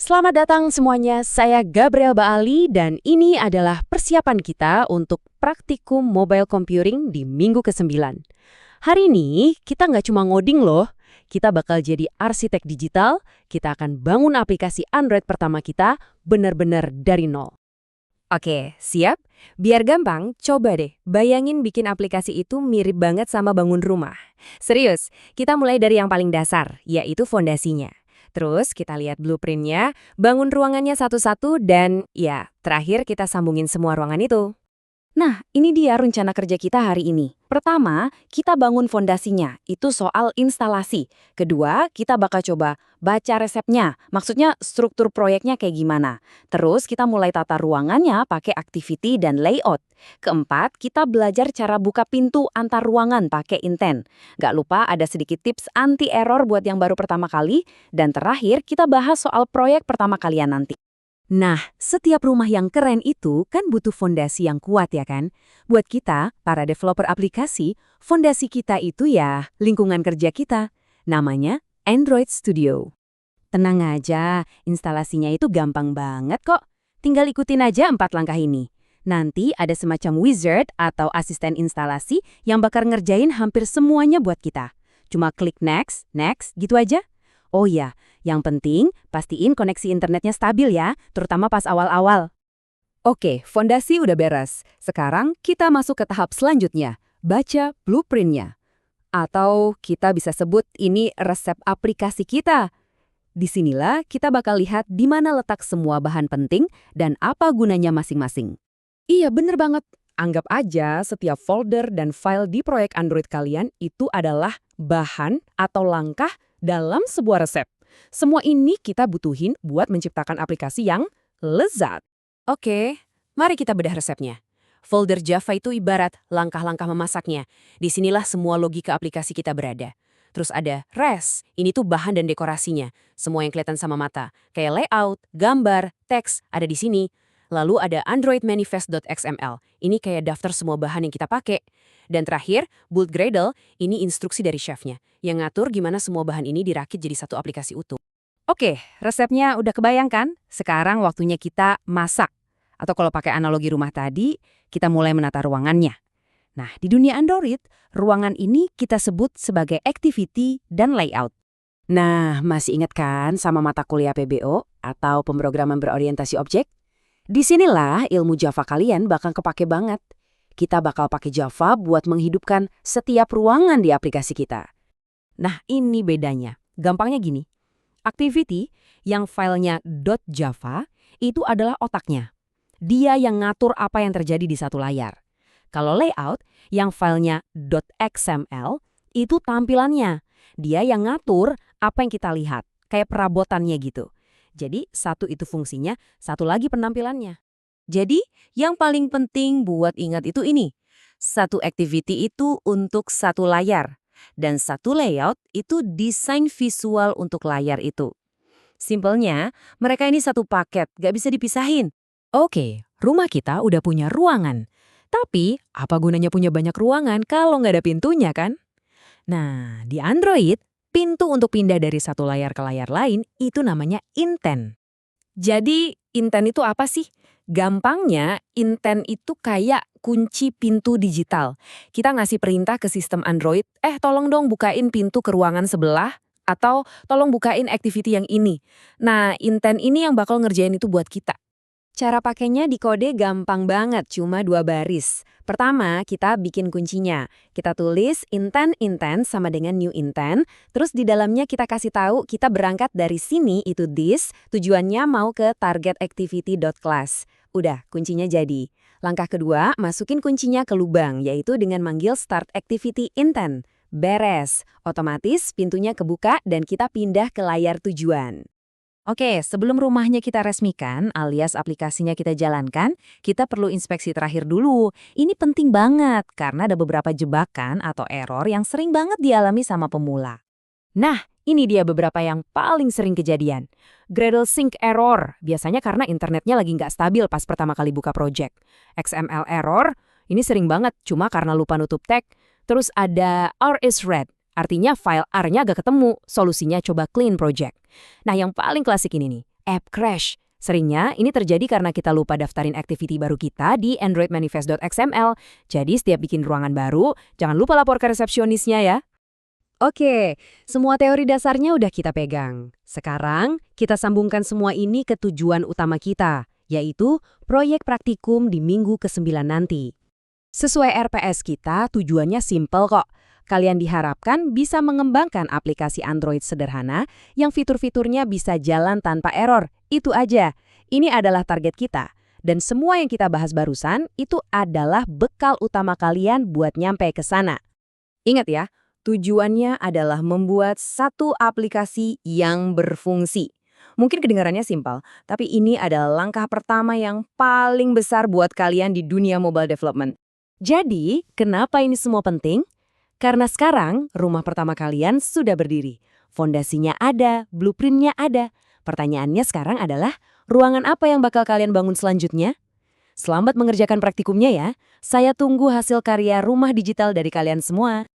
Selamat datang semuanya, saya Gabriel Baali dan ini adalah persiapan kita untuk praktikum mobile computing di minggu ke-9. Hari ini kita nggak cuma ngoding loh, kita bakal jadi arsitek digital, kita akan bangun aplikasi Android pertama kita benar-benar dari nol. Oke, siap? Biar gampang, coba deh bayangin bikin aplikasi itu mirip banget sama bangun rumah. Serius, kita mulai dari yang paling dasar, yaitu fondasinya. Terus kita lihat blueprintnya, bangun ruangannya satu-satu, dan ya, terakhir kita sambungin semua ruangan itu. Nah, ini dia rencana kerja kita hari ini. Pertama, kita bangun fondasinya, itu soal instalasi. Kedua, kita bakal coba baca resepnya, maksudnya struktur proyeknya kayak gimana. Terus kita mulai tata ruangannya pakai activity dan layout. Keempat, kita belajar cara buka pintu antar ruangan pakai intent. Gak lupa ada sedikit tips anti-error buat yang baru pertama kali. Dan terakhir, kita bahas soal proyek pertama kalian nanti. Nah, setiap rumah yang keren itu kan butuh fondasi yang kuat ya kan? Buat kita, para developer aplikasi, fondasi kita itu ya lingkungan kerja kita. Namanya Android Studio. Tenang aja, instalasinya itu gampang banget kok. Tinggal ikutin aja 4 langkah ini. Nanti ada semacam wizard atau asisten instalasi yang bakal ngerjain hampir semuanya buat kita. Cuma klik next, next, gitu aja. Oh ya, yang penting pastiin koneksi internetnya stabil ya, terutama pas awal-awal. Oke, fondasi udah beres. Sekarang kita masuk ke tahap selanjutnya, baca blueprintnya. Atau kita bisa sebut ini resep aplikasi kita. Disinilah kita bakal lihat di mana letak semua bahan penting dan apa gunanya masing-masing. Iya, bener banget. Anggap aja setiap folder dan file di proyek Android kalian itu adalah bahan atau langkah dalam sebuah resep. Semua ini kita butuhin buat menciptakan aplikasi yang lezat. Oke, mari kita bedah resepnya. Folder Java itu ibarat langkah-langkah memasaknya. Disinilah semua logika aplikasi kita berada. Terus ada res, ini tuh bahan dan dekorasinya. Semua yang kelihatan sama mata. Kayak layout, gambar, teks, ada di sini. Lalu ada Android Manifest.xml. Ini kayak daftar semua bahan yang kita pakai. Dan terakhir, Build Gradle, ini instruksi dari chefnya, yang ngatur gimana semua bahan ini dirakit jadi satu aplikasi utuh. Oke, resepnya udah kebayangkan? Sekarang waktunya kita masak. Atau kalau pakai analogi rumah tadi, kita mulai menata ruangannya. Nah, di dunia Android, ruangan ini kita sebut sebagai activity dan layout. Nah, masih ingat kan sama mata kuliah PBO atau pemrograman berorientasi objek? Disinilah ilmu Java kalian bakal kepake banget. Kita bakal pakai Java buat menghidupkan setiap ruangan di aplikasi kita. Nah, ini bedanya. Gampangnya gini. Activity yang filenya .java itu adalah otaknya. Dia yang ngatur apa yang terjadi di satu layar. Kalau layout yang filenya .xml itu tampilannya. Dia yang ngatur apa yang kita lihat, kayak perabotannya gitu. Jadi, satu itu fungsinya, satu lagi penampilannya. Jadi, yang paling penting buat ingat itu ini. Satu activity itu untuk satu layar. Dan satu layout itu desain visual untuk layar itu. Simpelnya, mereka ini satu paket, gak bisa dipisahin. Oke, rumah kita udah punya ruangan. Tapi, apa gunanya punya banyak ruangan kalau nggak ada pintunya kan? Nah, di Android, pintu untuk pindah dari satu layar ke layar lain itu namanya intent. Jadi, intent itu apa sih? Gampangnya, intent itu kayak kunci pintu digital. Kita ngasih perintah ke sistem Android, tolong dong bukain pintu ke ruangan sebelah, atau tolong bukain activity yang ini. Nah, intent ini yang bakal ngerjain itu buat kita. Cara pakainya di kode gampang banget, cuma 2 baris. Pertama, kita bikin kuncinya. Kita tulis intent sama dengan new intent, terus di dalamnya kita kasih tahu kita berangkat dari sini itu this, tujuannya mau ke target activity.class. Udah, kuncinya jadi. Langkah kedua, masukin kuncinya ke lubang, yaitu dengan manggil start activity intent. Beres, otomatis pintunya kebuka dan kita pindah ke layar tujuan. Oke, sebelum rumahnya kita resmikan alias aplikasinya kita jalankan, kita perlu inspeksi terakhir dulu. Ini penting banget karena ada beberapa jebakan atau error yang sering banget dialami sama pemula. Nah, ini dia beberapa yang paling sering kejadian. Gradle sync error, biasanya karena internetnya lagi nggak stabil pas pertama kali buka project. XML error, ini sering banget cuma karena lupa nutup tag. Terus ada R is read. Artinya file R-nya agak ketemu, solusinya coba clean project. Nah yang paling klasik ini nih, app crash. Seringnya ini terjadi karena kita lupa daftarin activity baru kita di androidmanifest.xml. Jadi setiap bikin ruangan baru, jangan lupa lapor ke resepsionisnya ya. Oke, semua teori dasarnya udah kita pegang. Sekarang, kita sambungkan semua ini ke tujuan utama kita, yaitu proyek praktikum di minggu ke-9 nanti. Sesuai RPS kita, tujuannya simpel kok. Kalian diharapkan bisa mengembangkan aplikasi Android sederhana yang fitur-fiturnya bisa jalan tanpa error. Itu aja. Ini adalah target kita. Dan semua yang kita bahas barusan itu adalah bekal utama kalian buat nyampe ke sana. Ingat ya, tujuannya adalah membuat satu aplikasi yang berfungsi. Mungkin kedengarannya simpel, tapi ini adalah langkah pertama yang paling besar buat kalian di dunia mobile development. Jadi, kenapa ini semua penting? Karena sekarang rumah pertama kalian sudah berdiri. Fondasinya ada, blueprintnya ada. Pertanyaannya sekarang adalah, ruangan apa yang bakal kalian bangun selanjutnya? Selamat mengerjakan praktikumnya ya. Saya tunggu hasil karya rumah digital dari kalian semua.